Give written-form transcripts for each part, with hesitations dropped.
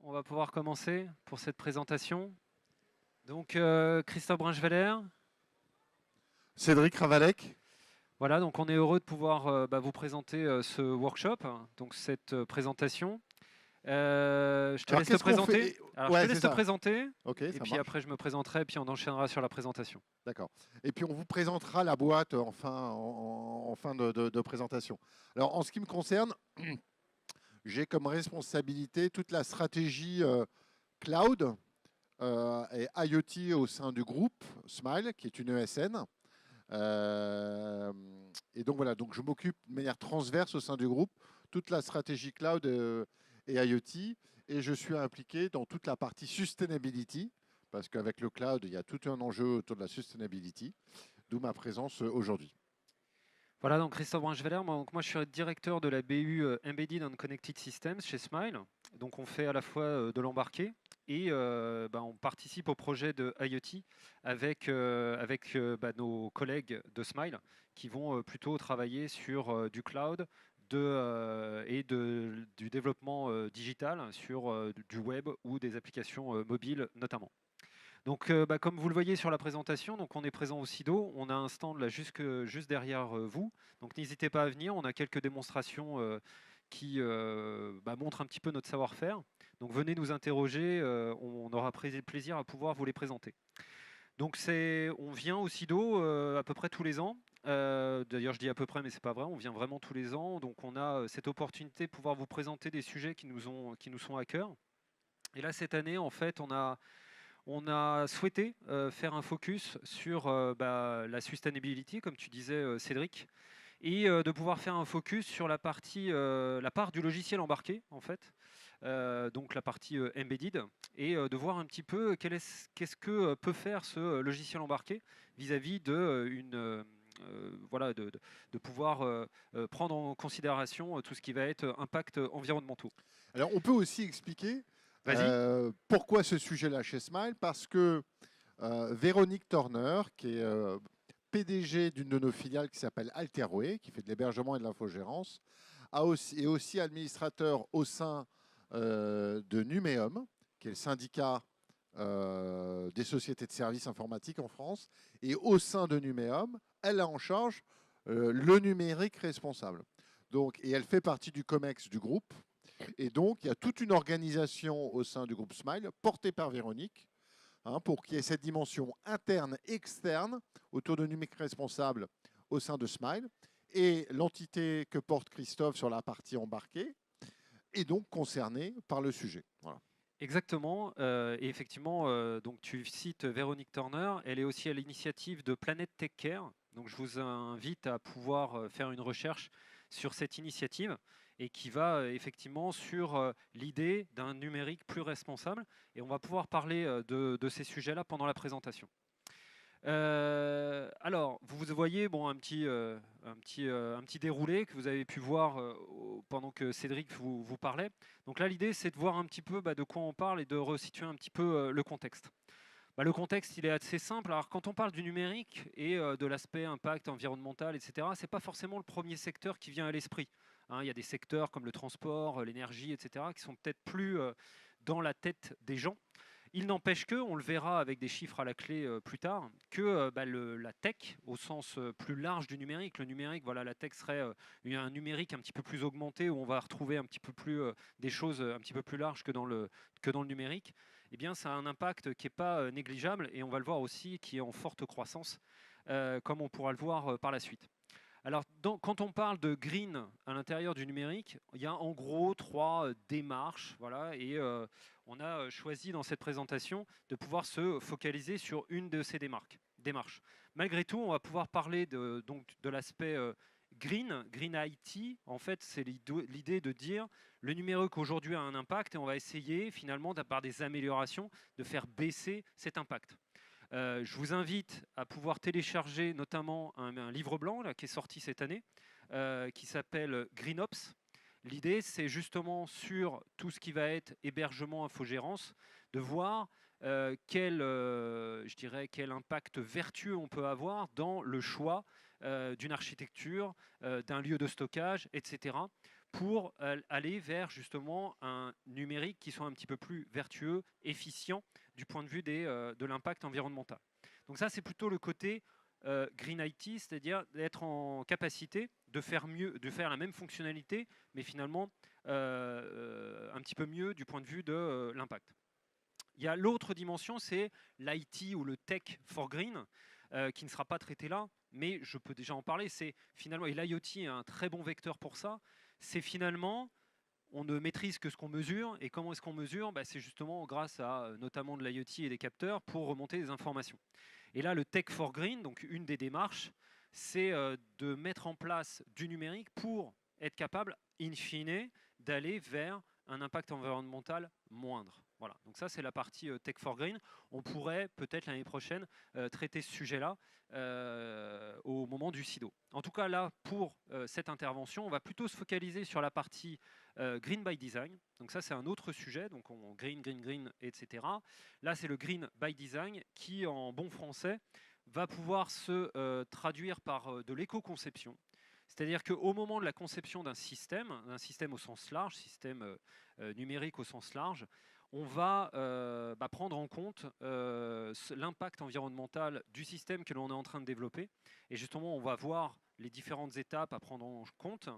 On va pouvoir commencer pour cette présentation. Donc, Christophe Brinchveller, Cédric Ravalec. voilà, donc on est heureux de pouvoir vous présenter ce workshop, donc cette présentation. Je te Alors laisse te qu'est-ce qu'on présenter. fait? Alors, je te Ouais, c'est laisse te ça. présenter, Ok, et ça puis après, marche. je me présenterai, puis on enchaînera sur la présentation. D'accord. Et puis on vous présentera la boîte en fin de présentation. Alors en ce qui me concerne, j'ai comme responsabilité toute la stratégie cloud et IoT au sein du groupe Smile, qui est une ESN. Euh, et donc voilà, donc je m'occupe de manière transverse au sein du groupe toute la stratégie cloud et IoT, et je suis impliqué dans toute la partie sustainability, parce qu'avec le cloud, il y a tout un enjeu autour de la sustainability, d'où ma présence aujourd'hui. Voilà, donc Christophe Brinchveller, moi je suis directeur de la BU Embedded and Connected Systems chez Smile. Donc on fait à la fois de l'embarqué et on participe au projet de IoT avec nos collègues de Smile qui vont plutôt travailler sur du cloud du développement digital sur du web ou des applications mobiles notamment. Donc, comme vous le voyez sur la présentation, donc on est présent au SIDO. On a un stand là juste derrière vous. Donc, n'hésitez pas à venir. On a quelques démonstrations qui montrent un petit peu notre savoir-faire. Donc, venez nous interroger. On aura plaisir à pouvoir vous les présenter. Donc, on vient au SIDO à peu près tous les ans. D'ailleurs, je dis à peu près, mais c'est pas vrai. On vient vraiment tous les ans. Donc, on a cette opportunité de pouvoir vous présenter des sujets qui nous sont à cœur. Et là, cette année, en fait, on a souhaité faire un focus sur la sustainability, comme tu disais, Cédric, et de pouvoir faire un focus sur la part du logiciel embarqué, en fait, donc la partie embedded, et de voir un petit peu qu'est-ce que peut faire ce logiciel embarqué vis-à-vis de pouvoir prendre en considération tout ce qui va être impact environnementaux. Alors on peut aussi expliquer Vas-y. pourquoi ce sujet-là chez Smile, parce que Véronique Turner, qui est PDG d'une de nos filiales qui s'appelle Alterway, qui fait de l'hébergement et de l'infogérance, est aussi administrateur au sein de Numéum, qui est le syndicat des sociétés de services informatiques en France. Et au sein de Numéum, elle a en charge le numérique responsable. Donc, et elle fait partie du COMEX du groupe. Et donc, il y a toute une organisation au sein du groupe Smile, portée par Véronique, pour qu'il y ait cette dimension interne, externe, autour de numérique responsable au sein de Smile. Et l'entité que porte Christophe sur la partie embarquée est donc concernée par le sujet. Voilà. Exactement. Et effectivement, donc tu cites Véronique Turner. Elle est aussi à l'initiative de Planet Tech Care. Donc je vous invite à pouvoir faire une recherche sur cette initiative et qui va effectivement sur l'idée d'un numérique plus responsable. Et on va pouvoir parler de ces sujets-là pendant la présentation. Alors, vous voyez un petit déroulé que vous avez pu voir pendant que Cédric vous parlait. Donc là, l'idée, c'est de voir un petit peu de quoi on parle et de resituer un petit peu le contexte. Le contexte, il est assez simple. Alors, quand on parle du numérique et de l'aspect impact environnemental, etc., c'est pas forcément le premier secteur qui vient à l'esprit. Hein, il y a des secteurs comme le transport, l'énergie, etc., qui sont peut-être plus dans la tête des gens. Il n'empêche que, on le verra avec des chiffres à la clé plus tard, que la tech, au sens plus large du numérique, le numérique, voilà, la tech serait un numérique un petit peu plus augmenté, où on va retrouver un petit peu plus des choses un petit peu plus larges que dans le numérique. Eh bien, ça a un impact qui n'est pas négligeable, et on va le voir aussi, qui est en forte croissance, comme on pourra le voir par la suite. Alors, quand on parle de green à l'intérieur du numérique, il y a en gros trois démarches. Voilà, et on a choisi dans cette présentation de pouvoir se focaliser sur une de ces démarches. Malgré tout, on va pouvoir parler de l'aspect green IT. En fait, c'est l'idée de dire le numérique aujourd'hui a un impact et on va essayer finalement, par des améliorations, de faire baisser cet impact. Je vous invite à pouvoir télécharger notamment un livre blanc là, qui est sorti cette année, qui s'appelle GreenOps. L'idée, c'est justement sur tout ce qui va être hébergement, infogérance, de voir quel impact vertueux on peut avoir dans le choix d'une architecture, d'un lieu de stockage, etc., pour aller vers justement un numérique qui soit un petit peu plus vertueux, efficient du point de vue de l'impact environnemental. Donc ça, c'est plutôt le côté Green IT, c'est-à-dire d'être en capacité de faire mieux, de faire la même fonctionnalité, mais finalement un petit peu mieux du point de vue de l'impact. Il y a l'autre dimension, c'est l'IT ou le Tech for Green, qui ne sera pas traité là, mais je peux déjà en parler. C'est finalement, et l'IoT est un très bon vecteur pour ça, c'est finalement, on ne maîtrise que ce qu'on mesure, et comment est-ce qu'on mesure? C'est justement grâce à notamment de l'IoT et des capteurs pour remonter des informations. Et là, le Tech for Green, donc une des démarches, c'est de mettre en place du numérique pour être capable, in fine, d'aller vers un impact environnemental moindre. Voilà, donc ça c'est la partie Tech for Green. On pourrait peut-être l'année prochaine traiter ce sujet-là au moment du CIDO. En tout cas là, pour cette intervention, on va plutôt se focaliser sur la partie Green by Design. Donc ça c'est un autre sujet, donc on green, green, green, etc. Là c'est le Green by Design qui en bon français va pouvoir se traduire par de l'éco-conception. C'est-à-dire qu'au moment de la conception d'un système au sens large, système numérique au sens large, on va prendre en compte l'impact environnemental du système que l'on est en train de développer. Et justement, on va voir les différentes étapes à prendre en compte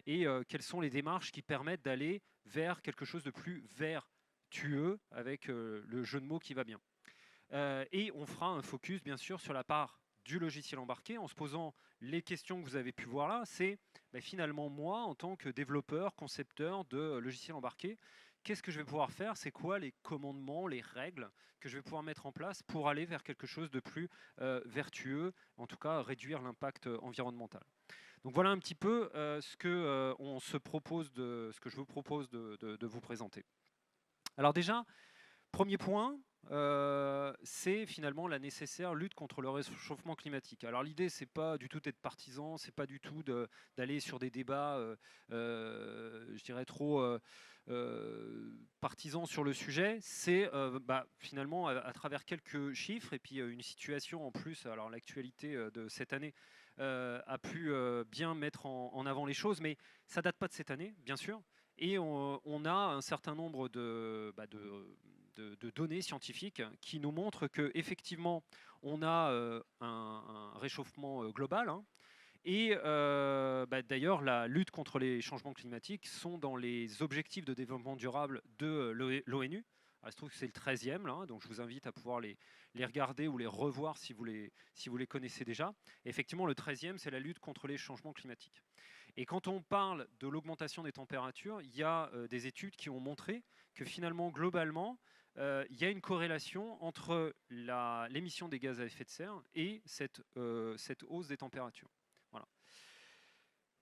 et quelles sont les démarches qui permettent d'aller vers quelque chose de plus vertueux, avec le jeu de mots qui va bien. Et on fera un focus, bien sûr, sur la part du logiciel embarqué, en se posant les questions que vous avez pu voir là. C'est finalement moi, en tant que développeur, concepteur de logiciels embarqués, qu'est-ce que je vais pouvoir faire? C'est quoi les commandements, les règles que je vais pouvoir mettre en place pour aller vers quelque chose de plus vertueux, en tout cas réduire l'impact environnemental. Donc voilà un petit peu ce que je vous propose de vous présenter. Alors déjà, premier point, c'est finalement la nécessaire lutte contre le réchauffement climatique. Alors l'idée, c'est pas du tout d'être partisan, c'est pas du tout d'aller sur des débats, je dirais trop partisans sur le sujet. C'est finalement à travers quelques chiffres et puis une situation en plus. Alors l'actualité de cette année a pu bien mettre en avant les choses, mais ça date pas de cette année, bien sûr. Et on a un certain nombre de données scientifiques qui nous montrent qu'effectivement, on a un réchauffement global. Et d'ailleurs, la lutte contre les changements climatiques sont dans les objectifs de développement durable de l'ONU. Il se trouve que c'est le 13e, là, donc je vous invite à pouvoir les regarder ou les revoir si vous les connaissez déjà. Et effectivement, le 13e, c'est la lutte contre les changements climatiques. Et quand on parle de l'augmentation des températures, il y a des études qui ont montré que finalement, globalement, il y a une corrélation entre l'émission des gaz à effet de serre et cette hausse des températures. Voilà.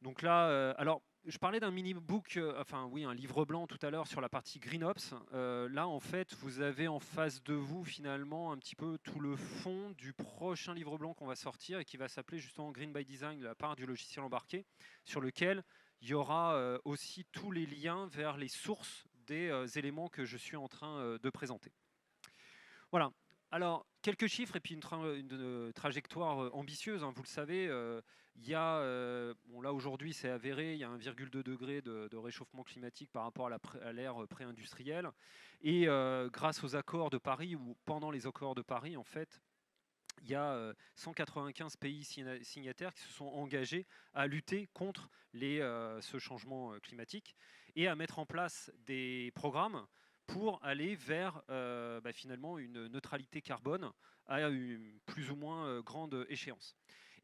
Donc là, alors, je parlais d'un mini-book, un livre blanc tout à l'heure sur la partie GreenOps. Là, en fait, vous avez en face de vous, finalement, un petit peu tout le fond du prochain livre blanc qu'on va sortir et qui va s'appeler justement Green by Design, la part du logiciel embarqué, sur lequel il y aura aussi tous les liens vers les sources des éléments que je suis en train de présenter. Voilà. Alors, quelques chiffres et puis une trajectoire ambitieuse, hein, vous le savez. Il y a, là aujourd'hui c'est avéré, il y a 1,2 degré de réchauffement climatique par rapport à l'ère pré-industrielle. Et grâce aux accords de Paris, ou pendant les accords de Paris, en fait, il y a 195 pays signataires qui se sont engagés à lutter contre ce changement climatique et à mettre en place des programmes pour aller vers finalement une neutralité carbone à une plus ou moins grande échéance.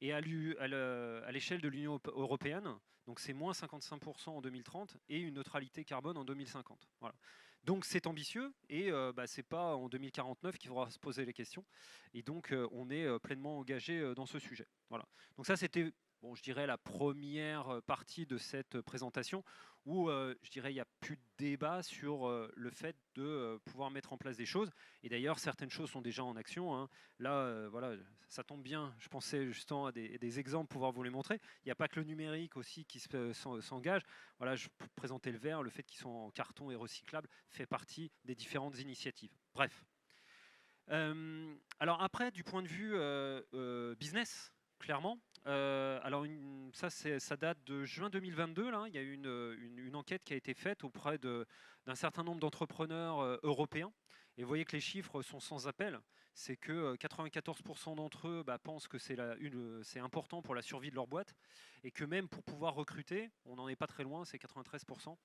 Et à l'échelle de l'Union européenne, donc c'est moins 55% en 2030 et une neutralité carbone en 2050. Voilà. Donc c'est ambitieux et c'est pas en 2049 qu'il faudra se poser les questions. Et donc on est pleinement engagé dans ce sujet. Voilà. Donc ça c'était, bon, je dirais, la première partie de cette présentation où je dirais il n'y a plus de débat sur le fait de pouvoir mettre en place des choses. Et d'ailleurs, certaines choses sont déjà en action, hein. Là, voilà, ça tombe bien. Je pensais justement à des exemples pour pouvoir vous les montrer. Il n'y a pas que le numérique aussi qui s'engage. Voilà, je peux présenter le verre, le fait qu'ils sont en carton et recyclables fait partie des différentes initiatives. Bref. Alors après, du point de vue business, clairement, Alors ça date de juin 2022. Là, il y a eu une enquête qui a été faite auprès d'un certain nombre d'entrepreneurs européens. Et vous voyez que les chiffres sont sans appel. C'est que 94% d'entre eux pensent que c'est important pour la survie de leur boîte, et que même pour pouvoir recruter, on n'en est pas très loin, c'est 93%.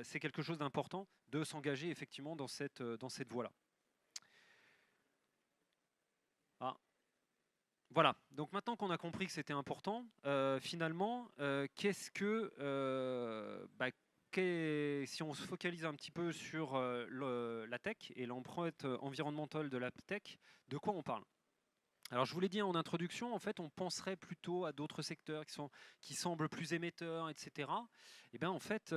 C'est quelque chose d'important de s'engager effectivement dans cette voie-là. Ah. Voilà, donc maintenant qu'on a compris que c'était important, finalement, si on se focalise un petit peu sur la tech et l'empreinte environnementale de la tech, de quoi on parle? Alors je vous l'ai dit en introduction, en fait, on penserait plutôt à d'autres secteurs qui semblent plus émetteurs, etc. Et bien en fait,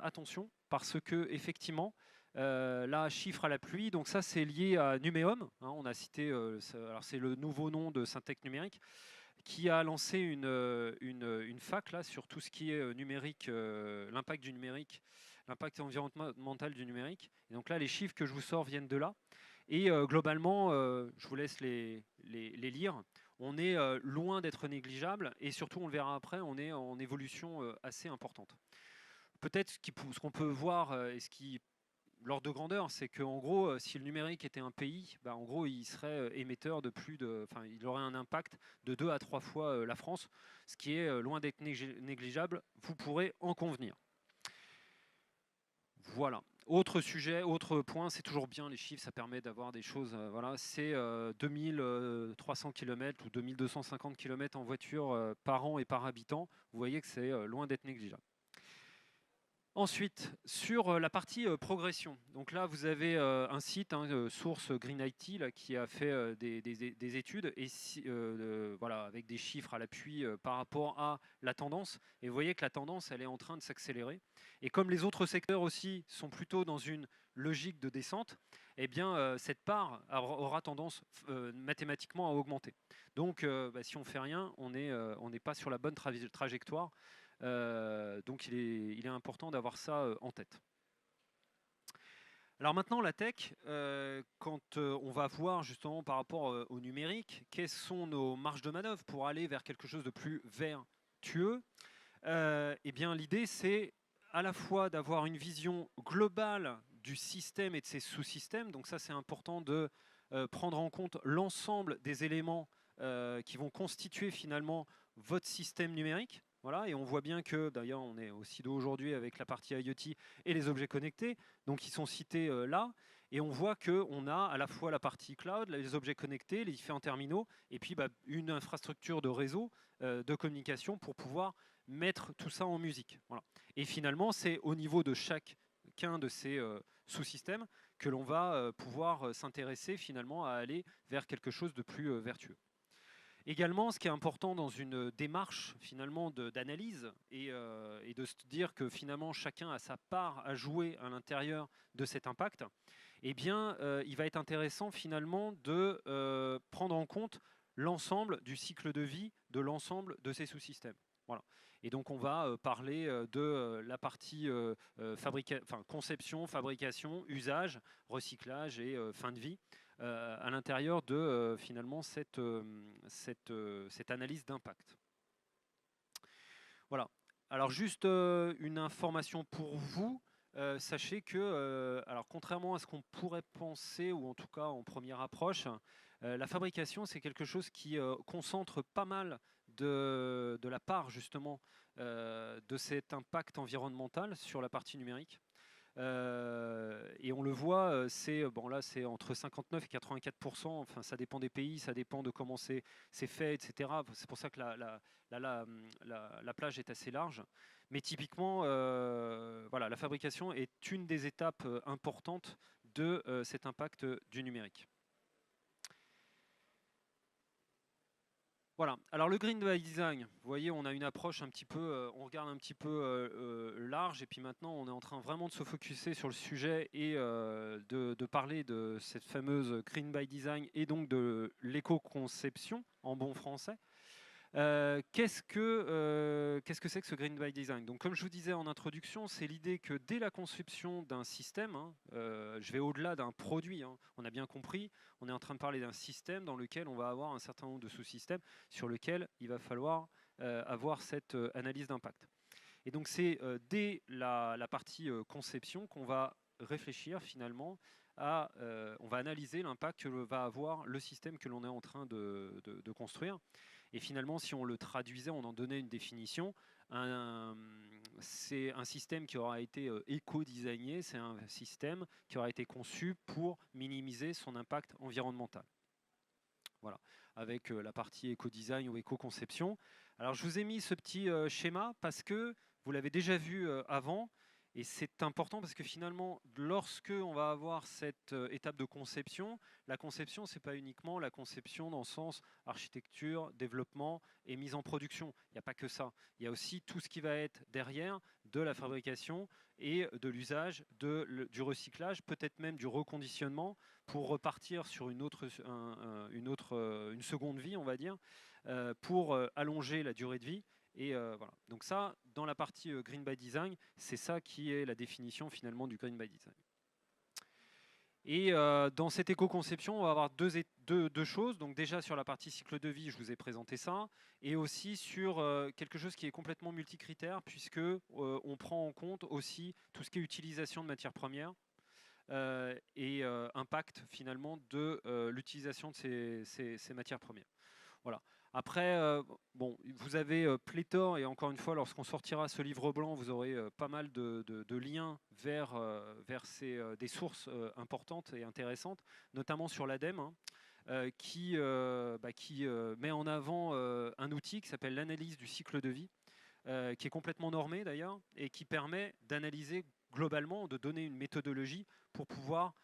attention, parce que effectivement, là, chiffre à la pluie, donc ça c'est lié à Numéum, hein, on a cité, alors c'est le nouveau nom de Syntec Numérique, qui a lancé une fac là, sur tout ce qui est numérique, l'impact du numérique, l'impact environnemental du numérique. Et donc là, les chiffres que je vous sors viennent de là. Et globalement, je vous laisse les lire. On est loin d'être négligeable, et surtout, on le verra après, on est en évolution assez importante. Peut-être ce qu'on peut voir, et ce qui l'ordre de grandeur, c'est qu'en gros, si le numérique était un pays, en gros, il serait émetteur il aurait un impact de 2 à 3 fois la France, ce qui est loin d'être négligeable. Vous pourrez en convenir. Voilà. Autre sujet, autre point, c'est toujours bien les chiffres, ça permet d'avoir des choses. Voilà, c'est 2300 km ou 2250 km en voiture par an et par habitant. Vous voyez que c'est loin d'être négligeable. Ensuite, sur la partie progression. Donc là, vous avez un site, source Green IT, là, qui a fait des études et voilà, avec des chiffres à l'appui par rapport à la tendance. Et vous voyez que la tendance, elle est en train de s'accélérer. Et comme les autres secteurs aussi sont plutôt dans une logique de descente, eh bien, cette part aura tendance mathématiquement à augmenter. Donc, si on ne fait rien, on n'est pas sur la bonne trajectoire. Donc il est important d'avoir ça en tête. Alors maintenant, la tech, quand on va voir justement par rapport au numérique, quelles sont nos marges de manœuvre pour aller vers quelque chose de plus vertueux, eh bien l'idée c'est à la fois d'avoir une vision globale du système et de ses sous-systèmes. Donc ça c'est important de prendre en compte l'ensemble des éléments qui vont constituer finalement votre système numérique. Voilà, et on voit bien que, d'ailleurs, on est au CIDO aujourd'hui avec la partie IoT et les objets connectés, donc ils sont cités là, et on voit qu'on a à la fois la partie cloud, les objets connectés, les différents terminaux, et puis une infrastructure de réseau, de communication pour pouvoir mettre tout ça en musique. Voilà. Et finalement, c'est au niveau de chacun de ces sous-systèmes que l'on va pouvoir s'intéresser finalement à aller vers quelque chose de plus vertueux. Également, ce qui est important dans une démarche finalement d'analyse et de se dire que finalement chacun a sa part à jouer à l'intérieur de cet impact, eh bien, il va être intéressant finalement de prendre en compte l'ensemble du cycle de vie de l'ensemble de ces sous-systèmes. Voilà. Et donc on va parler de la partie conception, fabrication, usage, recyclage et fin de vie à l'intérieur de finalement cette analyse d'impact. Voilà. Alors juste une information pour vous. Sachez que, alors contrairement à ce qu'on pourrait penser, ou en tout cas en première approche, la fabrication c'est quelque chose qui concentre pas mal de la part justement de cet impact environnemental sur la partie numérique. Et on le voit, c'est entre 59 et 84%. Enfin, ça dépend des pays, ça dépend de comment c'est fait, etc. C'est pour ça que la plage est assez large. Mais typiquement, voilà, la fabrication est une des étapes importantes de cet impact du numérique. Voilà. Alors le green by design, vous voyez, on a une approche un petit peu, on regarde un petit peu large, et puis maintenant on est en train vraiment de se focuser sur le sujet et de parler de cette fameuse green by design et donc de l'éco-conception en bon français. Qu'est-ce que c'est que ce Green by Design? Donc, comme je vous disais en introduction, c'est l'idée que dès la conception d'un système, hein, je vais au-delà d'un produit, hein, on a bien compris, on est en train de parler d'un système dans lequel on va avoir un certain nombre de sous-systèmes sur lequel il va falloir avoir cette analyse d'impact. Et donc c'est dès la partie conception qu'on va réfléchir finalement on va analyser l'impact que va avoir le système que l'on est en train de construire. Et finalement, si on le traduisait, on en donnait une définition, c'est un système qui aura été éco-designé, c'est un système qui aura été conçu pour minimiser son impact environnemental. Voilà, avec la partie éco-design ou éco-conception. Alors je vous ai mis ce petit schéma parce que vous l'avez déjà vu avant, et c'est important parce que finalement, lorsque on va avoir cette étape de conception, la conception, c'est pas uniquement la conception dans le sens architecture, développement et mise en production. Il n'y a pas que ça. Il y a aussi tout ce qui va être derrière de la fabrication et de l'usage, du recyclage, peut-être même du reconditionnement pour repartir sur une seconde vie, on va dire, pour allonger la durée de vie. Et voilà. Donc ça, dans la partie Green by Design, c'est ça qui est la définition finalement du Green by Design. Et dans cette éco-conception, on va avoir deux choses. Donc déjà sur la partie cycle de vie, je vous ai présenté ça, et aussi sur quelque chose qui est complètement multicritère, puisque on prend en compte aussi tout ce qui est utilisation de matières premières et impact finalement de l'utilisation de ces matières premières. Voilà. Après, bon, vous avez pléthore, et encore une fois, lorsqu'on sortira ce livre blanc, vous aurez pas mal de liens vers des sources importantes et intéressantes, notamment sur l'ADEME, hein, qui met en avant un outil qui s'appelle l'analyse du cycle de vie, qui est complètement normé d'ailleurs, et qui permet d'analyser globalement, de donner une méthodologie pour pouvoir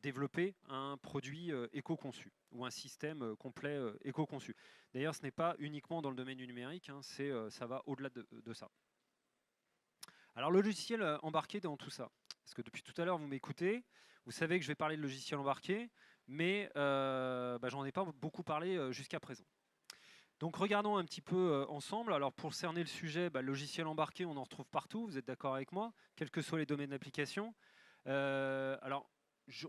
développer un produit éco-conçu ou un système complet éco-conçu. D'ailleurs, ce n'est pas uniquement dans le domaine du numérique, hein, ça va au-delà de ça. Alors, le logiciel embarqué dans tout ça. Parce que depuis tout à l'heure, vous m'écoutez, vous savez que je vais parler de logiciel embarqué, mais j'en ai pas beaucoup parlé jusqu'à présent. Donc regardons un petit peu ensemble. Alors pour cerner le sujet, le logiciel embarqué, on en retrouve partout, vous êtes d'accord avec moi, quels que soient les domaines d'application. Alors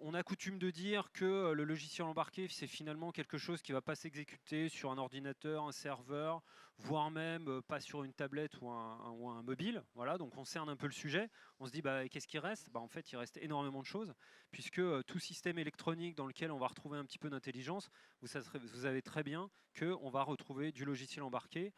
on a coutume de dire que le logiciel embarqué, c'est finalement quelque chose qui ne va pas s'exécuter sur un ordinateur, un serveur, voire même pas sur une tablette ou un mobile. Voilà, donc on cerne un peu le sujet. On se dit, qu'est-ce qui reste? En fait, il reste énormément de choses, puisque tout système électronique dans lequel on va retrouver un petit peu d'intelligence, vous savez très bien qu'on va retrouver du logiciel embarqué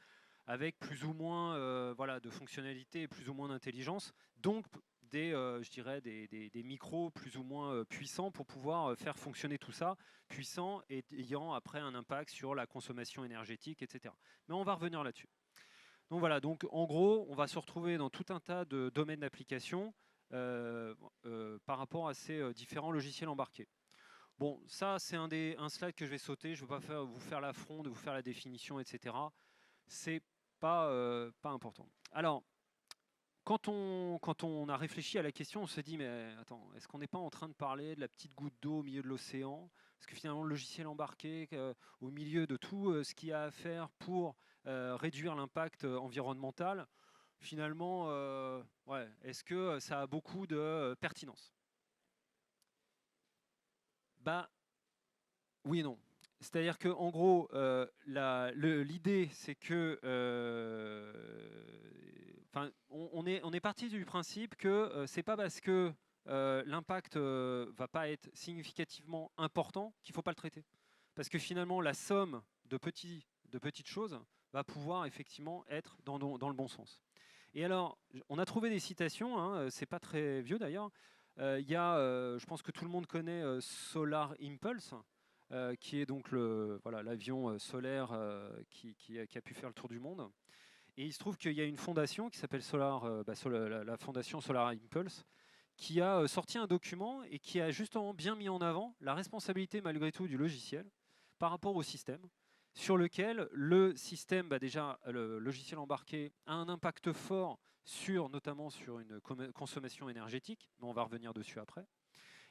avec plus ou moins de fonctionnalités et plus ou moins d'intelligence, donc je dirais des micros plus ou moins puissants pour pouvoir faire fonctionner tout ça, puissant et ayant après un impact sur la consommation énergétique, etc. Mais on va revenir là-dessus. Donc voilà, donc en gros, on va se retrouver dans tout un tas de domaines d'application par rapport à ces différents logiciels embarqués. Bon, ça c'est un slide que je vais sauter, je ne vais pas vous faire l'affront de vous faire la définition, etc. C'est pas important. Alors, quand on a réfléchi à la question, on se dit, mais attends, est-ce qu'on n'est pas en train de parler de la petite goutte d'eau au milieu de l'océan? Parce que finalement, le logiciel embarqué, au milieu de tout ce qu'il y a à faire pour réduire l'impact environnemental, finalement, est-ce que ça a beaucoup de pertinence? Oui et non. C'est-à-dire qu'en gros, l'idée, c'est que on est parti du principe que c'est pas parce que l'impact va pas être significativement important qu'il ne faut pas le traiter. Parce que finalement, la somme de petites choses va pouvoir effectivement être dans le bon sens. Et alors, on a trouvé des citations, hein, c'est pas très vieux d'ailleurs. Il y a, je pense que tout le monde connaît Solar Impulse, qui est donc l'avion solaire qui a pu faire le tour du monde. Et il se trouve qu'il y a une fondation qui s'appelle la fondation Solar Impulse, qui a sorti un document et qui a justement bien mis en avant la responsabilité malgré tout du logiciel par rapport au système, sur lequel le système, déjà le logiciel embarqué, a un impact fort notamment sur une consommation énergétique, mais on va revenir dessus après.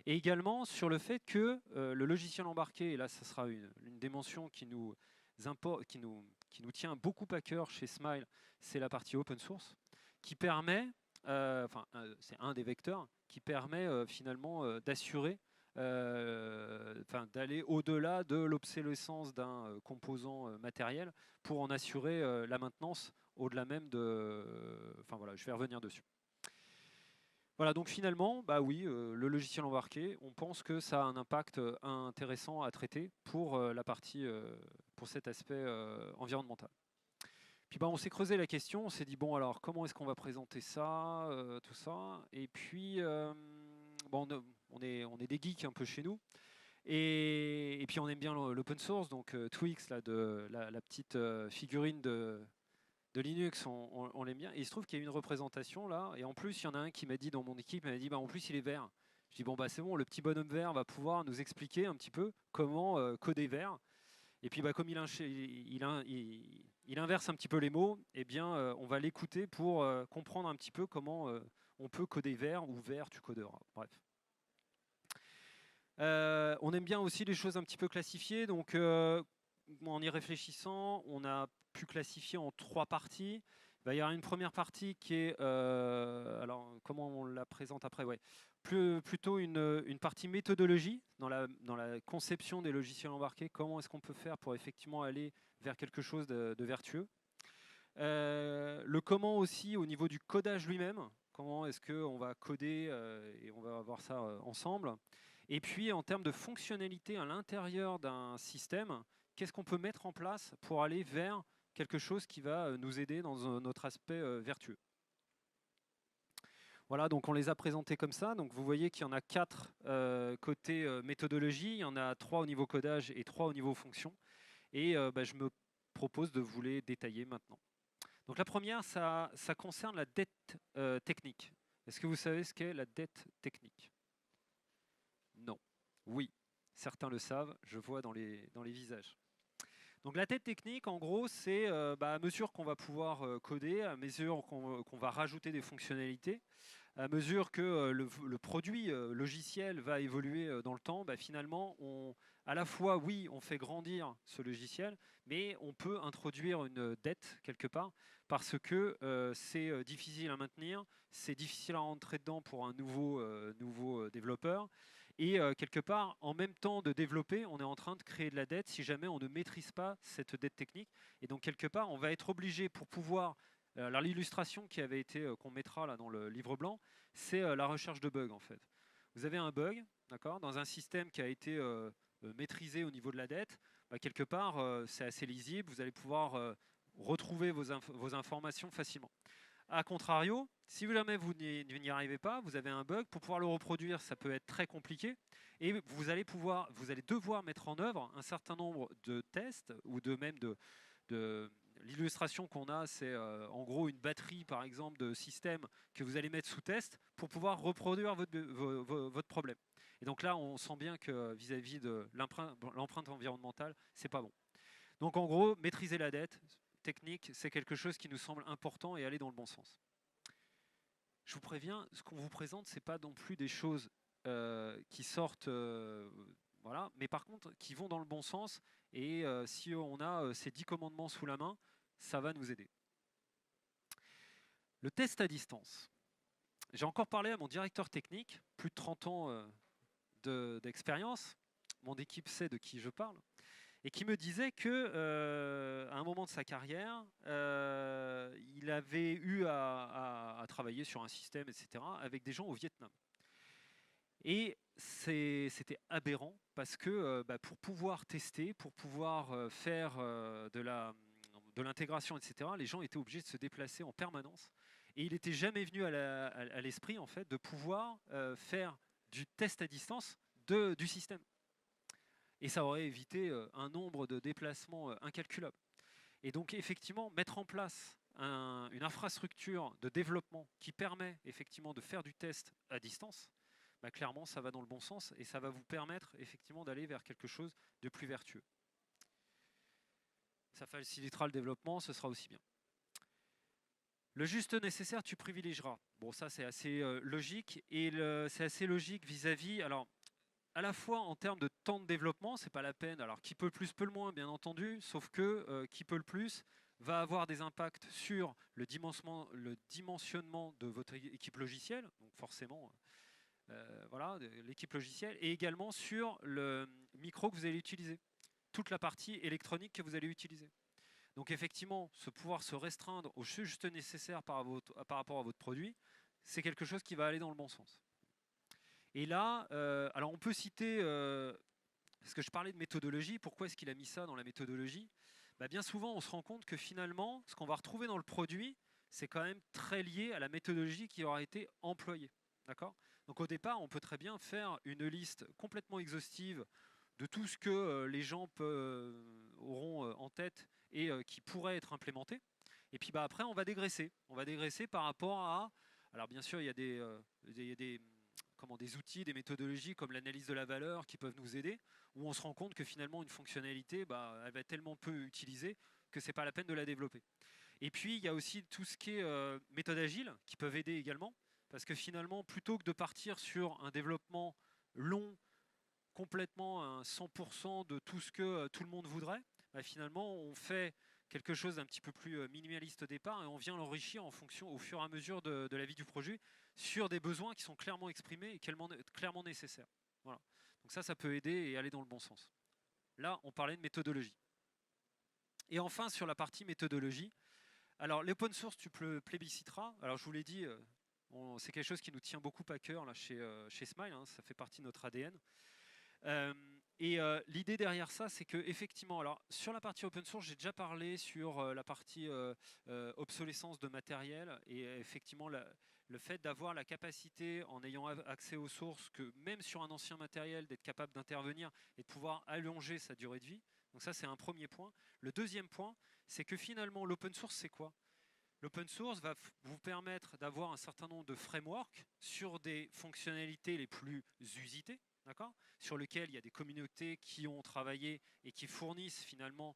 Et également sur le fait que le logiciel embarqué, et là ça sera une dimension qui nous qui nous tient beaucoup à cœur chez Smile, c'est la partie open source, qui permet, c'est un des vecteurs, qui permet finalement d'assurer, d'aller au-delà de l'obsolescence d'un composant matériel pour en assurer la maintenance au-delà même de... je vais revenir dessus. Voilà, donc finalement, bah oui, le logiciel embarqué, on pense que ça a un impact intéressant à traiter pour la partie, pour cet aspect environnemental. Puis bah, on s'est creusé la question, on s'est dit bon alors comment est-ce qu'on va présenter ça, tout ça, et puis bon, on est des geeks un peu chez nous, et puis on aime bien l'open source, donc Twix, là, la petite figurine de Linux, on l'aime bien. Et il se trouve qu'il y a une représentation là, et en plus il y en a un qui m'a dit dans mon équipe, il m'a dit bah en plus il est vert. Je dis bon bah c'est bon, le petit bonhomme vert va pouvoir nous expliquer un petit peu comment coder vert. Et puis bah comme il inverse un petit peu les mots, eh bien on va l'écouter pour comprendre un petit peu comment on peut coder vert ou vert tu coderas. Bref. On aime bien aussi les choses un petit peu classifiées, donc en y réfléchissant, on a pu classifier en 3 parties. Il y aura une première partie qui est, alors comment on la présente après, ouais, plutôt une partie méthodologie dans la conception des logiciels embarqués. Comment est-ce qu'on peut faire pour effectivement aller vers quelque chose de vertueux. Le comment aussi au niveau du codage lui-même. Comment est-ce qu'on va coder et on va voir ça ensemble. Et puis en termes de fonctionnalité à l'intérieur d'un système, qu'est-ce qu'on peut mettre en place pour aller vers quelque chose qui va nous aider dans notre aspect vertueux. Voilà, donc on les a présentés comme ça. Donc vous voyez qu'il y en a 4 côté méthodologie, il y en a 3 au niveau codage et 3 au niveau fonction. Et je me propose de vous les détailler maintenant. Donc la première, ça concerne la dette technique. Est-ce que vous savez ce qu'est la dette technique? Non. Oui, certains le savent, je vois dans les visages. Donc la dette technique, en gros, c'est à mesure qu'on va pouvoir coder, à mesure qu'on va rajouter des fonctionnalités, à mesure que le produit logiciel va évoluer dans le temps, finalement, à la fois, oui, on fait grandir ce logiciel, mais on peut introduire une dette quelque part, parce que c'est difficile à maintenir, c'est difficile à rentrer dedans pour un nouveau développeur, et quelque part, en même temps de développer, on est en train de créer de la dette si jamais on ne maîtrise pas cette dette technique. Et donc quelque part, on va être obligé pour pouvoir... Alors l'illustration qui avait été qu'on mettra là dans le livre blanc, c'est la recherche de bugs en fait. Vous avez un bug, d'accord, dans un système qui a été maîtrisé au niveau de la dette. Quelque part, c'est assez lisible. Vous allez pouvoir retrouver vos informations facilement. A contrario, si jamais vous n'y arrivez pas, vous avez un bug, pour pouvoir le reproduire, ça peut être très compliqué. Et vous allez devoir mettre en œuvre un certain nombre de tests ou de l'illustration qu'on a, c'est en gros une batterie, par exemple, de système que vous allez mettre sous test pour pouvoir reproduire votre problème. Et donc là, on sent bien que vis-à-vis de l'empreinte environnementale, c'est pas bon. Donc en gros, maîtriser la dette technique, c'est quelque chose qui nous semble important et aller dans le bon sens. Je vous préviens, ce qu'on vous présente, c'est pas non plus des choses qui sortent, voilà, mais par contre qui vont dans le bon sens. Et si on a ces 10 commandements sous la main, ça va nous aider. Le test à distance. J'ai encore parlé à mon directeur technique, plus de 30 ans d'expérience. Mon équipe sait de qui je parle. Et qui me disait que à un moment de sa carrière, il avait eu à travailler sur un système, etc., avec des gens au Vietnam. Et c'était aberrant parce que pour pouvoir tester, pour pouvoir faire de l'intégration, etc., les gens étaient obligés de se déplacer en permanence. Et il n'était jamais venu à l'esprit en fait, de pouvoir faire du test à distance du système. Et ça aurait évité un nombre de déplacements incalculable. Et donc effectivement, mettre en place une infrastructure de développement qui permet effectivement de faire du test à distance, clairement ça va dans le bon sens et ça va vous permettre effectivement d'aller vers quelque chose de plus vertueux. Ça facilitera le développement, ce sera aussi bien. Le juste nécessaire, tu privilégieras. Bon, ça c'est assez logique, et c'est assez logique vis-à-vis... Alors, à la fois en termes de temps de développement, c'est pas la peine. Alors qui peut le plus peut le moins, bien entendu, sauf que qui peut le plus va avoir des impacts sur le dimensionnement de votre équipe logicielle, donc forcément, voilà, l'équipe logicielle, et également sur le micro que vous allez utiliser, toute la partie électronique que vous allez utiliser. Donc effectivement, pouvoir se restreindre au juste nécessaire par rapport à votre produit, c'est quelque chose qui va aller dans le bon sens. Et là, alors on peut citer, parce que je parlais de méthodologie, pourquoi est-ce qu'il a mis ça dans la méthodologie? Bah, bien souvent, on se rend compte que finalement, ce qu'on va retrouver dans le produit, c'est quand même très lié à la méthodologie qui aura été employée. D'accord? Donc au départ, on peut très bien faire une liste complètement exhaustive de tout ce que les gens auront en tête et qui pourrait être implémenté. Et puis bah, après, on va dégraisser. On va dégraisser par rapport à... Alors bien sûr, il y a des outils, des méthodologies comme l'analyse de la valeur qui peuvent nous aider, où on se rend compte que finalement une fonctionnalité, bah, elle va être tellement peu utilisée que c'est pas la peine de la développer. Et puis il y a aussi tout ce qui est méthode agile qui peuvent aider également, parce que finalement plutôt que de partir sur un développement long, complètement à 100% de tout ce que tout le monde voudrait, bah, finalement on fait quelque chose d'un petit peu plus minimaliste au départ et on vient l'enrichir en fonction au fur et à mesure de la vie du projet sur des besoins qui sont clairement exprimés et clairement nécessaires. Voilà. Donc ça peut aider et aller dans le bon sens. Là, on parlait de méthodologie. Et enfin, sur la partie méthodologie, alors l'open source, tu plébisciteras. Alors je vous l'ai dit, c'est quelque chose qui nous tient beaucoup à cœur là, chez Smile, hein, ça fait partie de notre ADN. L'idée derrière ça, c'est que effectivement, alors sur la partie open source, j'ai déjà parlé sur la partie obsolescence de matériel et effectivement le fait d'avoir la capacité, en ayant accès aux sources, que même sur un ancien matériel, d'être capable d'intervenir et de pouvoir allonger sa durée de vie. Donc ça, c'est un premier point. Le deuxième point, c'est que finalement, l'open source, c'est quoi? L'open source va vous permettre d'avoir un certain nombre de frameworks sur des fonctionnalités les plus usitées, sur lesquelles il y a des communautés qui ont travaillé et qui fournissent finalement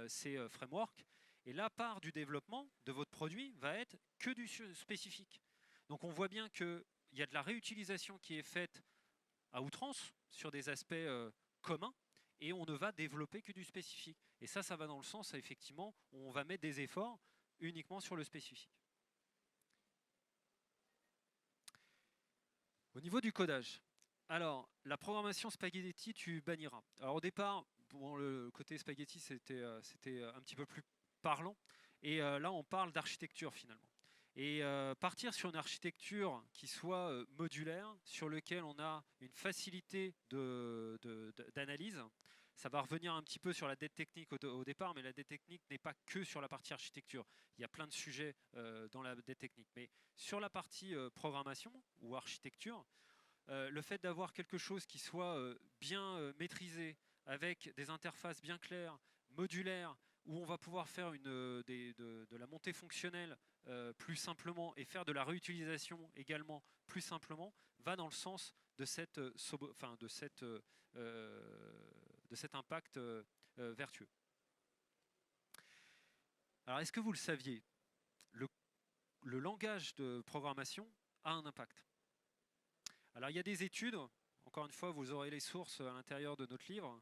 ces frameworks. Et la part du développement de votre produit va être que du spécifique. Donc on voit bien qu'il y a de la réutilisation qui est faite à outrance sur des aspects communs et on ne va développer que du spécifique. Et ça va dans le sens, effectivement, où on va mettre des efforts uniquement sur le spécifique. Au niveau du codage, alors la programmation spaghetti, tu banniras. Alors au départ, bon, le côté spaghetti, c'était un petit peu plus parlant. Et là, on parle d'architecture finalement. Et partir sur une architecture qui soit modulaire, sur laquelle on a une facilité d'analyse, ça va revenir un petit peu sur la dette technique au départ, mais la dette technique n'est pas que sur la partie architecture. Il y a plein de sujets dans la dette technique. Mais sur la partie programmation ou architecture, le fait d'avoir quelque chose qui soit bien maîtrisé, avec des interfaces bien claires, modulaires, où on va pouvoir faire de la montée fonctionnelle plus simplement et faire de la réutilisation également plus simplement, va dans le sens de cet impact vertueux. Alors, est-ce que vous le saviez? Le langage de programmation a un impact. Alors, il y a des études, encore une fois, vous aurez les sources à l'intérieur de notre livre.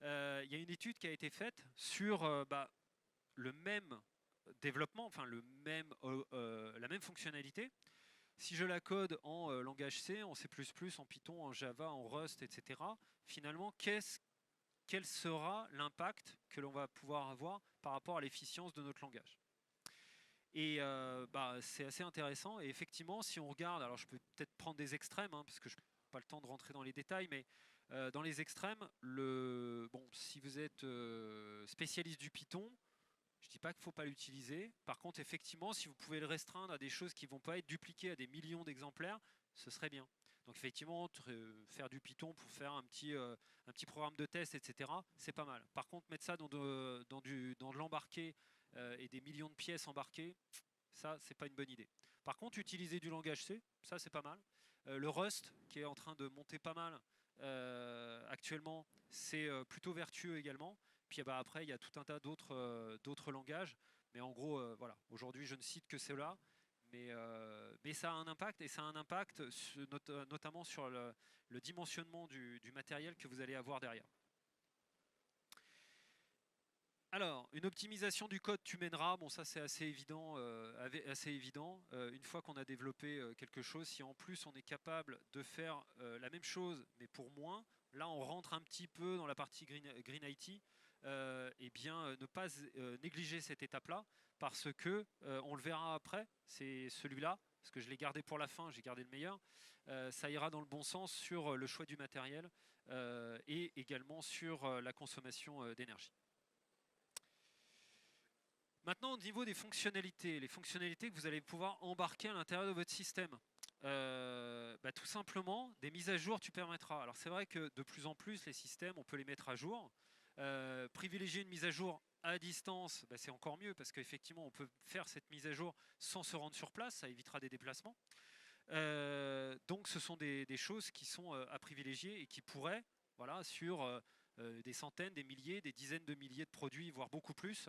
Il y a une étude qui a été faite sur le même développement, enfin la même fonctionnalité. Si je la code en langage C, en C++, en Python, en Java, en Rust, etc., finalement, quel sera l'impact que l'on va pouvoir avoir par rapport à l'efficience de notre langage? Et c'est assez intéressant. Et effectivement, si on regarde, alors je peux peut-être prendre des extrêmes, hein, parce que je n'ai pas le temps de rentrer dans les détails, mais dans les extrêmes, si vous êtes spécialiste du Python, je ne dis pas qu'il ne faut pas l'utiliser. Par contre, effectivement, si vous pouvez le restreindre à des choses qui ne vont pas être dupliquées à des millions d'exemplaires, ce serait bien. Donc effectivement, faire du Python pour faire un petit programme de test, etc., c'est pas mal. Par contre, mettre ça dans de l'embarqué et des millions de pièces embarquées, ça, c'est pas une bonne idée. Par contre, utiliser du langage C, ça, c'est pas mal. Le Rust, qui est en train de monter pas mal actuellement, c'est plutôt vertueux également. Puis après, il y a tout un tas d'autres langages. Mais en gros, voilà. Aujourd'hui, je ne cite que ceux-là. Mais Mais ça a un impact, et ça a un impact notamment sur le dimensionnement du matériel que vous allez avoir derrière. Alors, une optimisation du code tu mèneras, bon ça c'est assez évident. Une fois qu'on a développé quelque chose, si en plus on est capable de faire la même chose mais pour moins, là on rentre un petit peu dans la partie Green IT. Eh bien, ne pas négliger cette étape-là, parce que on le verra après, c'est celui-là, parce que je l'ai gardé pour la fin, j'ai gardé le meilleur. Ça ira dans le bon sens sur le choix du matériel et également sur la consommation d'énergie. Maintenant, au niveau des fonctionnalités, les fonctionnalités que vous allez pouvoir embarquer à l'intérieur de votre système. Tout simplement, des mises à jour tu permettras. Alors c'est vrai que de plus en plus, les systèmes, on peut les mettre à jour. Privilégier une mise à jour à distance, c'est encore mieux, parce qu'effectivement, on peut faire cette mise à jour sans se rendre sur place, ça évitera des déplacements. Donc ce sont des choses qui sont à privilégier et qui pourraient, voilà, sur des centaines, des milliers, des dizaines de milliers de produits, voire beaucoup plus,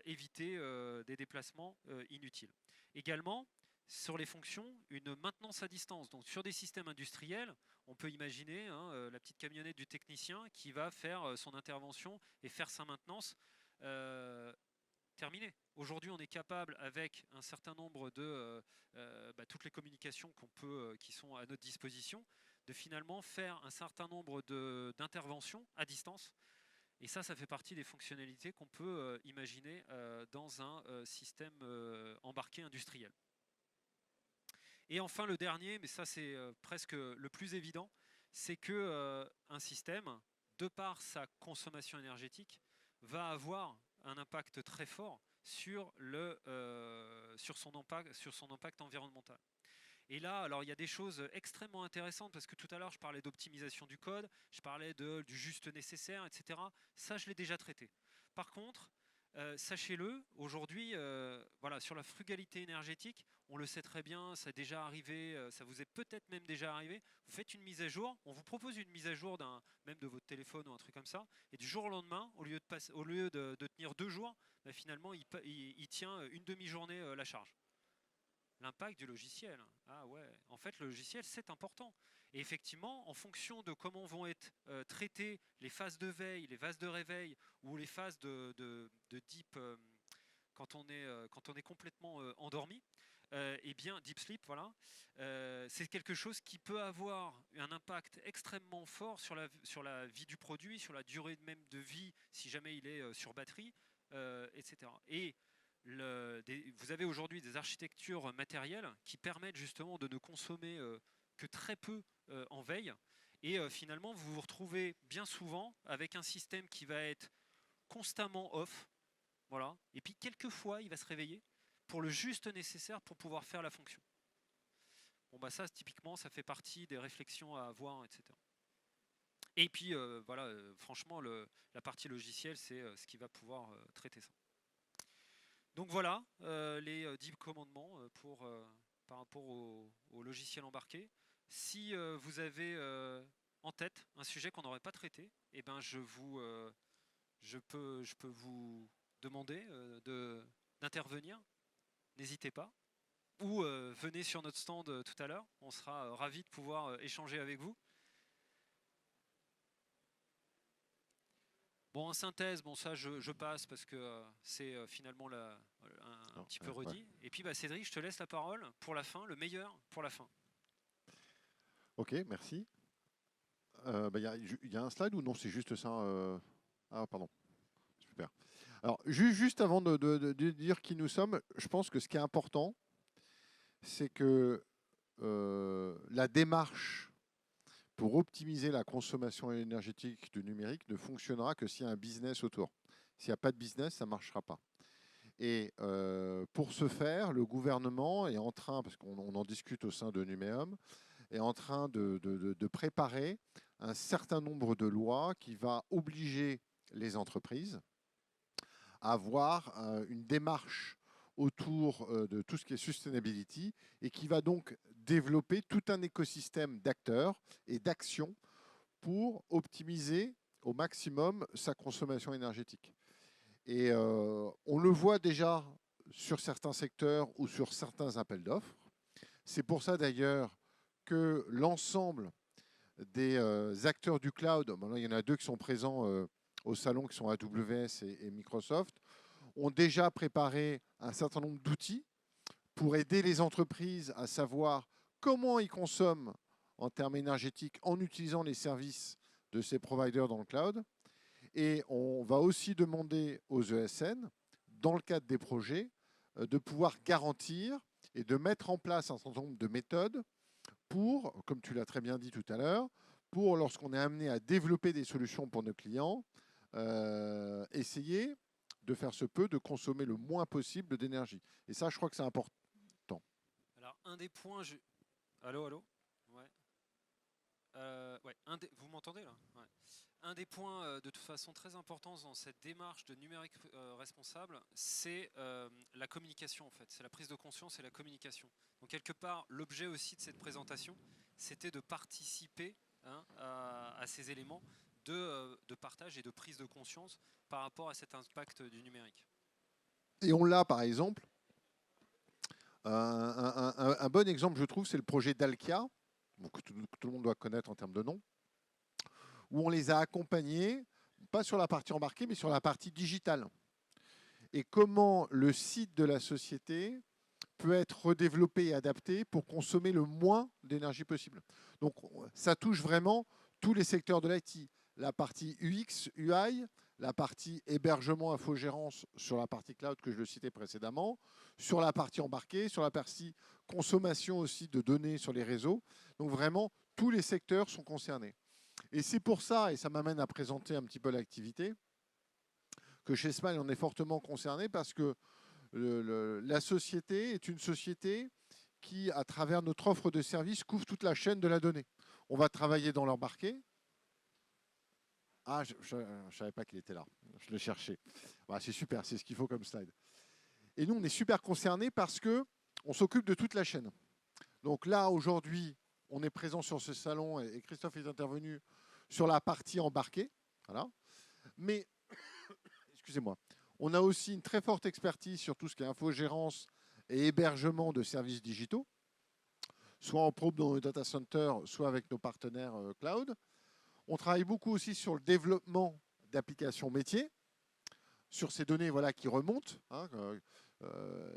éviter des déplacements inutiles. Également, sur les fonctions, une maintenance à distance. Donc sur des systèmes industriels, on peut imaginer la petite camionnette du technicien qui va faire son intervention et faire sa maintenance. Terminé. Aujourd'hui, on est capable, avec un certain nombre de toutes les communications qui sont à notre disposition, de finalement faire un certain nombre d'interventions à distance. Et ça fait partie des fonctionnalités qu'on peut imaginer dans un système embarqué industriel. Et enfin, le dernier, mais ça c'est presque le plus évident, c'est que un système, de par sa consommation énergétique, va avoir un impact très fort sur son impact environnemental. Et là, alors il y a des choses extrêmement intéressantes, parce que tout à l'heure je parlais d'optimisation du code, je parlais du juste nécessaire, etc. Ça, je l'ai déjà traité. Par contre, sachez-le, aujourd'hui, voilà, sur la frugalité énergétique, on le sait très bien, ça est déjà arrivé, ça vous est peut-être même déjà arrivé. Vous faites une mise à jour, on vous propose une mise à jour même de votre téléphone ou un truc comme ça, et du jour au lendemain, au lieu de tenir 2 jours, finalement il tient une demi-journée la charge. L'impact du logiciel. Ah ouais, en fait le logiciel c'est important. Et effectivement, en fonction de comment vont être traitées les phases de veille, les phases de réveil ou les phases de deep quand on est complètement endormi, eh bien deep sleep, voilà, c'est quelque chose qui peut avoir un impact extrêmement fort sur la vie du produit, sur la durée même de vie si jamais il est sur batterie, etc. Et vous avez aujourd'hui des architectures matérielles qui permettent justement de ne consommer que très peu en veille. Et finalement, vous vous retrouvez bien souvent avec un système qui va être constamment off. Voilà. Et puis quelquefois, il va se réveiller pour le juste nécessaire pour pouvoir faire la fonction. Bon, ça, typiquement, ça fait partie des réflexions à avoir, etc. Et puis, voilà, franchement, la partie logicielle, c'est ce qui va pouvoir traiter ça. Donc voilà les 10 commandements par rapport au logiciel embarqué. Si vous avez en tête un sujet qu'on n'aurait pas traité, eh ben je peux vous demander d'intervenir. N'hésitez pas. Ou venez sur notre stand tout à l'heure. On sera ravis de pouvoir échanger avec vous. Bon, en synthèse, ça je passe parce que c'est finalement un petit peu redit. Ouais. Et puis Cédric, je te laisse la parole pour la fin, le meilleur pour la fin. Ok, merci. Y a un slide ou non? C'est juste ça. Ah, pardon. Super. Alors, juste avant de dire qui nous sommes, je pense que ce qui est important, c'est que la démarche pour optimiser la consommation énergétique du numérique ne fonctionnera que s'il y a un business autour. S'il n'y a pas de business, ça ne marchera pas. Et pour ce faire, le gouvernement est en train, parce qu'on en discute au sein de Numéum, est en train de préparer un certain nombre de lois qui va obliger les entreprises à avoir une démarche autour de tout ce qui est sustainability et qui va donc développer tout un écosystème d'acteurs et d'actions pour optimiser au maximum sa consommation énergétique. Et on le voit déjà sur certains secteurs ou sur certains appels d'offres. C'est pour ça d'ailleurs que l'ensemble des acteurs du cloud, bon, là, il y en a deux qui sont présents au salon, qui sont AWS et Microsoft, ont déjà préparé un certain nombre d'outils pour aider les entreprises à savoir comment ils consomment en termes énergétiques en utilisant les services de ces providers dans le cloud. Et on va aussi demander aux ESN, dans le cadre des projets, de pouvoir garantir et de mettre en place un certain nombre de méthodes pour, comme tu l'as très bien dit tout à l'heure, pour lorsqu'on est amené à développer des solutions pour nos clients, essayer de faire ce peu, de consommer le moins possible d'énergie. Et ça, je crois que c'est important. Alors, un des points. Allô, allô. Ouais. Ouais. Vous m'entendez là? Ouais. Un des points de toute façon très importants dans cette démarche de numérique responsable, c'est la communication en fait. C'est la prise de conscience et la communication. Donc quelque part, l'objet aussi de cette présentation, c'était de participer à ces éléments de partage et de prise de conscience par rapport à cet impact du numérique. Et on l'a par exemple, un bon exemple je trouve, c'est le projet d'Alkia, que tout le monde doit connaître en termes de nom, où on les a accompagnés, pas sur la partie embarquée, mais sur la partie digitale. Et comment le site de la société peut être redéveloppé et adapté pour consommer le moins d'énergie possible. Donc ça touche vraiment tous les secteurs de l'IT. La partie UX, UI, la partie hébergement, infogérance sur la partie cloud que je le citais précédemment, sur la partie embarquée, sur la partie consommation aussi de données sur les réseaux. Donc vraiment, tous les secteurs sont concernés. Et c'est pour ça, et ça m'amène à présenter un petit peu l'activité, que chez Smile, on est fortement concerné parce que la société est une société qui, à travers notre offre de services, couvre toute la chaîne de la donnée. On va travailler dans l'embarqué. Ah, je ne savais pas qu'il était là. Je le cherchais. Voilà, c'est super, c'est ce qu'il faut comme slide. Et nous, on est super concernés parce qu'on s'occupe de toute la chaîne. Donc là, aujourd'hui, on est présent sur ce salon et Christophe est intervenu sur la partie embarquée. Voilà. Mais, excusez-moi, on a aussi une très forte expertise sur tout ce qui est infogérance et hébergement de services digitaux, soit en propre dans le data center, soit avec nos partenaires cloud. On travaille beaucoup aussi sur le développement d'applications métiers, sur ces données voilà, qui remontent,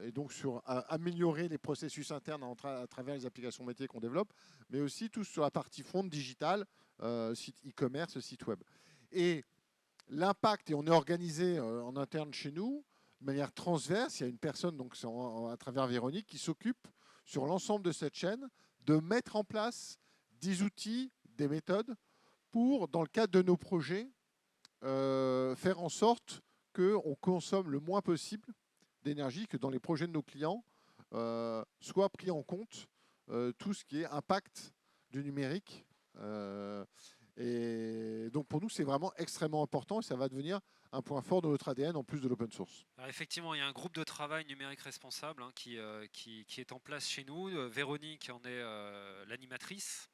et donc sur améliorer les processus internes à travers les applications métiers qu'on développe, mais aussi tout sur la partie front digitale, site e-commerce, site web. Et l'impact, et on est organisé en interne chez nous, de manière transverse, il y a une personne, donc à travers Véronique, qui s'occupe sur l'ensemble de cette chaîne de mettre en place des outils, des méthodes pour, dans le cadre de nos projets, faire en sorte qu'on consomme le moins possible d'énergie, que dans les projets de nos clients, soit pris en compte tout ce qui est impact du numérique. Et donc pour nous, c'est vraiment extrêmement important et ça va devenir un point fort de notre ADN en plus de l'open source. Alors effectivement, il y a un groupe de travail numérique responsable qui est en place chez nous. Véronique en est l'animatrice.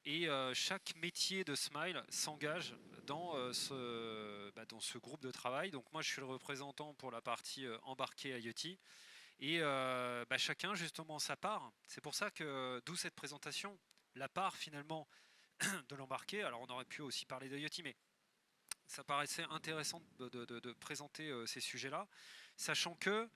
Et chaque métier de Smile s'engage dans dans ce groupe de travail. Donc moi, je suis le représentant pour la partie embarquée IoT. Et chacun, justement, sa part. C'est pour ça que, d'où cette présentation, la part, finalement, de l'embarqué. Alors, on aurait pu aussi parler d'IoT, mais ça paraissait intéressant de présenter ces sujets-là, sachant que,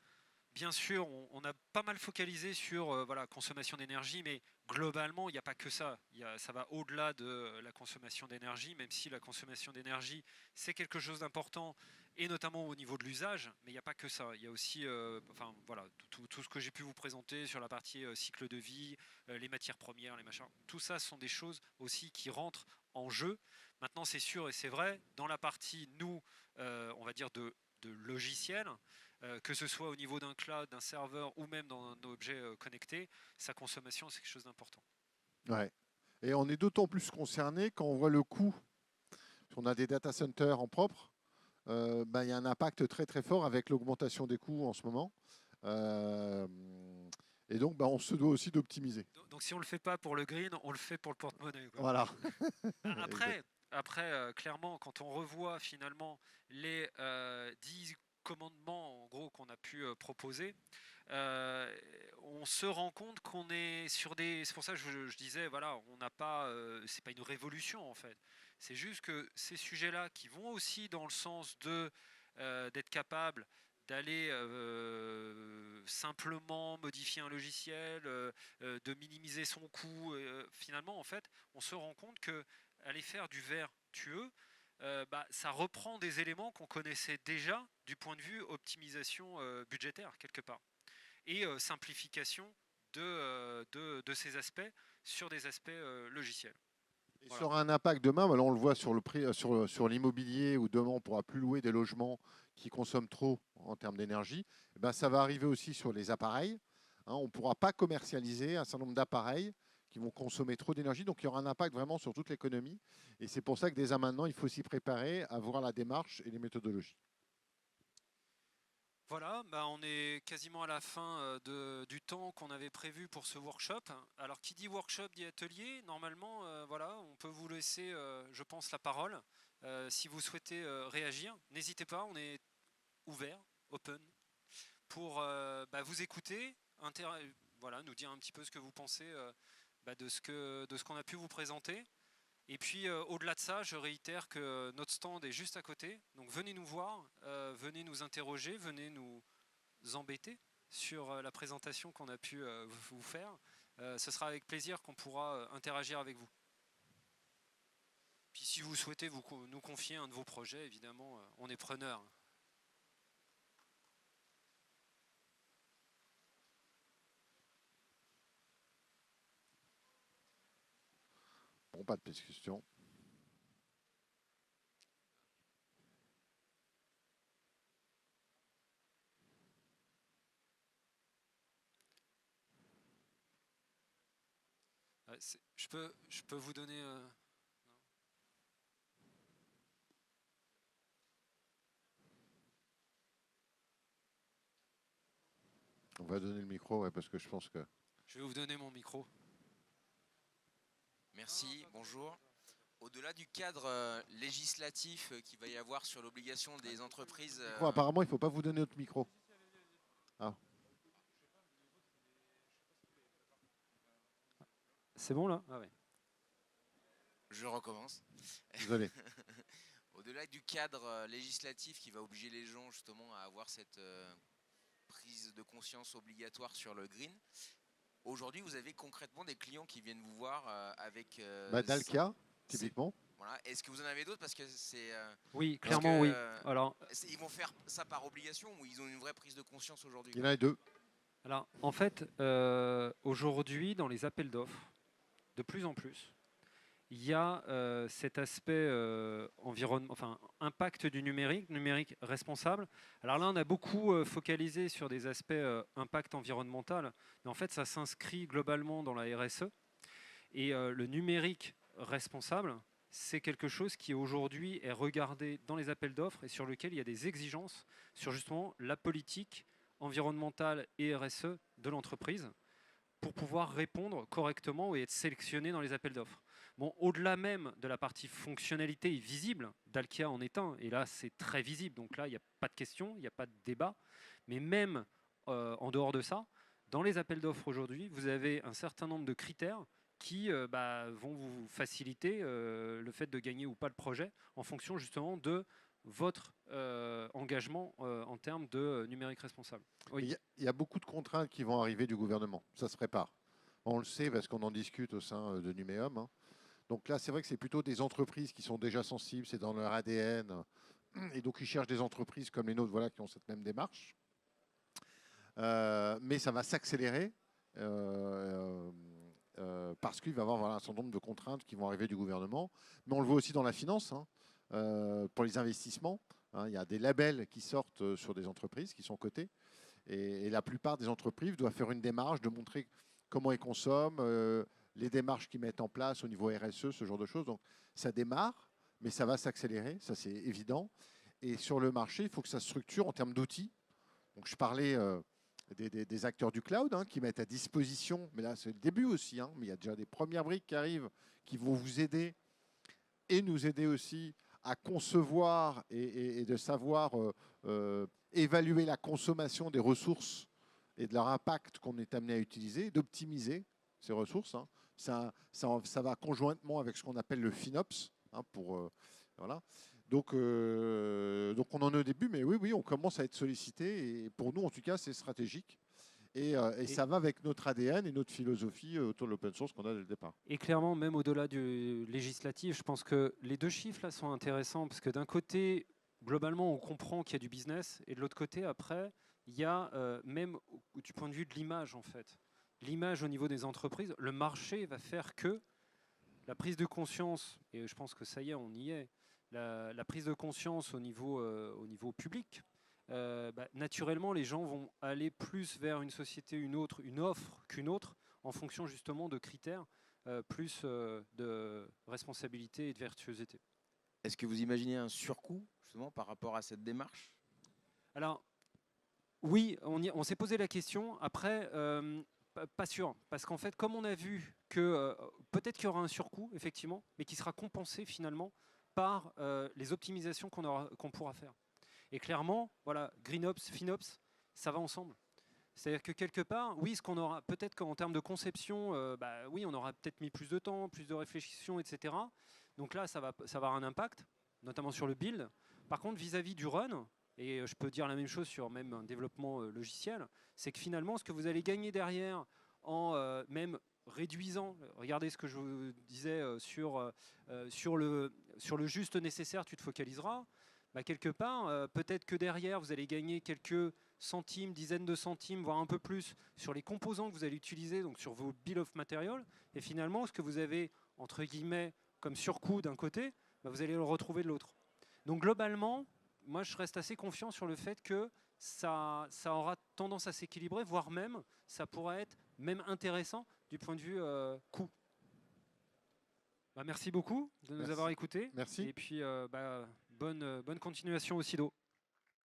bien sûr, on a pas mal focalisé sur voilà, consommation d'énergie, mais globalement, il n'y a pas que ça. Ça va au-delà de la consommation d'énergie, même si la consommation d'énergie, c'est quelque chose d'important, et notamment au niveau de l'usage, mais il n'y a pas que ça. Il y a aussi enfin, voilà, tout ce que j'ai pu vous présenter sur la partie cycle de vie, les matières premières, les machins. Tout ça sont des choses aussi qui rentrent en jeu. Maintenant, c'est sûr et c'est vrai, dans la partie, nous, on va dire de logiciel, que ce soit au niveau d'un cloud, d'un serveur ou même d'un objet connecté, sa consommation, c'est quelque chose d'important. Ouais. Et on est d'autant plus concerné quand on voit le coût. On a des data centers en propre. Il y a un impact très très fort avec l'augmentation des coûts en ce moment. Et donc, on se doit aussi d'optimiser. Donc si on ne le fait pas pour le green, on le fait pour le porte-monnaie. Voilà. Après, clairement, quand on revoit finalement les 10 commandements en gros qu'on a pu proposer, on se rend compte qu'on est sur des. C'est pour ça que je disais, voilà, on n'a pas. C'est pas une révolution en fait. C'est juste que ces sujets-là qui vont aussi dans le sens de d'être capable d'aller simplement modifier un logiciel, de minimiser son coût. Finalement, en fait, on se rend compte que aller faire du vertueux, ça reprend des éléments qu'on connaissait déjà du point de vue optimisation budgétaire quelque part et simplification de ces aspects sur des aspects logiciels. Et Voilà. sur un impact demain, on le voit sur le prix, sur l'immobilier où demain on ne pourra plus louer des logements qui consomment trop en termes d'énergie. Eh ben, ça va arriver aussi sur les appareils. On ne pourra pas commercialiser un certain nombre d'appareils qui vont consommer trop d'énergie. Donc il y aura un impact vraiment sur toute l'économie. Et c'est pour ça que dès maintenant, il faut s'y préparer à voir la démarche et les méthodologies. Voilà, on est quasiment à la fin du temps qu'on avait prévu pour ce workshop. Alors qui dit workshop dit atelier. Normalement, voilà, on peut vous laisser, je pense, la parole. Si vous souhaitez réagir, n'hésitez pas, on est ouvert, open, pour vous écouter, voilà, nous dire un petit peu ce que vous pensez de ce qu'on a pu vous présenter. Et puis au-delà de ça, je réitère que notre stand est juste à côté. Donc venez nous voir, venez nous interroger, venez nous embêter sur la présentation qu'on a pu vous faire. Ce sera avec plaisir qu'on pourra interagir avec vous. Puis si vous souhaitez nous confier un de vos projets, évidemment, on est preneur. Bon, pas de plus de questions. Je peux vous donner... On va donner le micro, ouais, parce que je pense que... Je vais vous donner mon micro. Merci, bonjour. Au-delà du cadre législatif qu'il va y avoir sur l'obligation des entreprises... Apparemment, il ne faut pas vous donner notre micro. Ah. C'est bon là? Ah ouais. Je recommence. Désolé. Au-delà du cadre législatif qui va obliger les gens justement à avoir cette prise de conscience obligatoire sur le green, aujourd'hui vous avez concrètement des clients qui viennent vous voir avec... Dalkia, typiquement. Voilà. Est-ce que vous en avez d'autres? Parce que c'est... Oui, clairement oui. Alors, ils vont faire ça par obligation ou ils ont une vraie prise de conscience aujourd'hui? Il y en a deux. Alors, en fait, aujourd'hui, dans les appels d'offres, de plus en plus, il y a cet aspect impact du numérique responsable. Alors là, on a beaucoup focalisé sur des aspects impact environnemental, mais en fait, ça s'inscrit globalement dans la RSE. Et le numérique responsable, c'est quelque chose qui aujourd'hui est regardé dans les appels d'offres et sur lequel il y a des exigences sur justement la politique environnementale et RSE de l'entreprise pour pouvoir répondre correctement et être sélectionné dans les appels d'offres. Bon, au-delà même de la partie fonctionnalité visible, Dalkia en est un, et là c'est très visible, donc là il n'y a pas de question, il n'y a pas de débat, mais même en dehors de ça, dans les appels d'offres aujourd'hui, vous avez un certain nombre de critères qui vont vous faciliter le fait de gagner ou pas le projet en fonction justement de votre engagement en termes de numérique responsable. Oui. Il y a beaucoup de contraintes qui vont arriver du gouvernement. Ça se prépare. On le sait parce qu'on en discute au sein de Numéum. Donc là, c'est vrai que c'est plutôt des entreprises qui sont déjà sensibles, c'est dans leur ADN. Et donc, ils cherchent des entreprises comme les nôtres qui ont cette même démarche. Mais ça va s'accélérer parce qu'il va y avoir un certain nombre de contraintes qui vont arriver du gouvernement. Mais on le voit aussi dans la finance, pour les investissements. Il y a des labels qui sortent sur des entreprises qui sont cotées. Et la plupart des entreprises doivent faire une démarche de montrer comment elles consomment, les démarches qu'ils mettent en place au niveau RSE, ce genre de choses. Donc ça démarre, mais ça va s'accélérer, ça c'est évident. Et sur le marché, il faut que ça se structure en termes d'outils. Donc je parlais des acteurs du cloud qui mettent à disposition, mais là c'est le début aussi, mais il y a déjà des premières briques qui arrivent qui vont vous aider et nous aider aussi à concevoir et de savoir évaluer la consommation des ressources et de leur impact qu'on est amené à utiliser, d'optimiser ces ressources. Hein. Ça va conjointement avec ce qu'on appelle le FinOps. Hein, voilà. Donc on en est au début, mais oui, on commence à être sollicité. Et pour nous, en tout cas, c'est stratégique. Et ça va avec notre ADN et notre philosophie autour de l'open source qu'on a dès le départ. Et clairement, même au-delà du législatif, je pense que les deux chiffres là sont intéressants parce que d'un côté, globalement, on comprend qu'il y a du business et de l'autre côté, après, il y a même du point de vue de l'image en fait. L'image au niveau des entreprises, le marché va faire que la prise de conscience, et je pense que ça y est, on y est, la prise de conscience au niveau public, naturellement, les gens vont aller plus vers une société, une offre qu'une autre, en fonction justement de critères plus de responsabilité et de vertuosité. Est-ce que vous imaginez un surcoût justement par rapport à cette démarche? Alors, oui, on s'est posé la question. Après, pas sûr. Parce qu'en fait, comme on a vu que peut-être qu'il y aura un surcoût, effectivement, mais qui sera compensé finalement par les optimisations qu'on pourra faire. Et clairement, voilà, GreenOps, FinOps, ça va ensemble. C'est-à-dire que quelque part, oui, ce qu'on aura, peut-être qu'en termes de conception, oui, on aura peut-être mis plus de temps, plus de réflexion, etc. Donc là, ça va avoir un impact, notamment sur le build. Par contre, vis-à-vis du run, et je peux dire la même chose sur même un développement logiciel, c'est que finalement, ce que vous allez gagner derrière en même réduisant, regardez ce que je vous disais sur le juste nécessaire, tu te focaliseras. Quelque part, peut-être que derrière, vous allez gagner quelques centimes, dizaines de centimes, voire un peu plus sur les composants que vous allez utiliser, donc sur vos bill of material. Et finalement, ce que vous avez, entre guillemets, comme surcoût d'un côté, vous allez le retrouver de l'autre. Donc globalement, moi, je reste assez confiant sur le fait que ça aura tendance à s'équilibrer, voire même, ça pourrait être même intéressant du point de vue coût. Merci beaucoup de nous avoir écoutés. Merci. Et puis, bonne continuation au SIDO.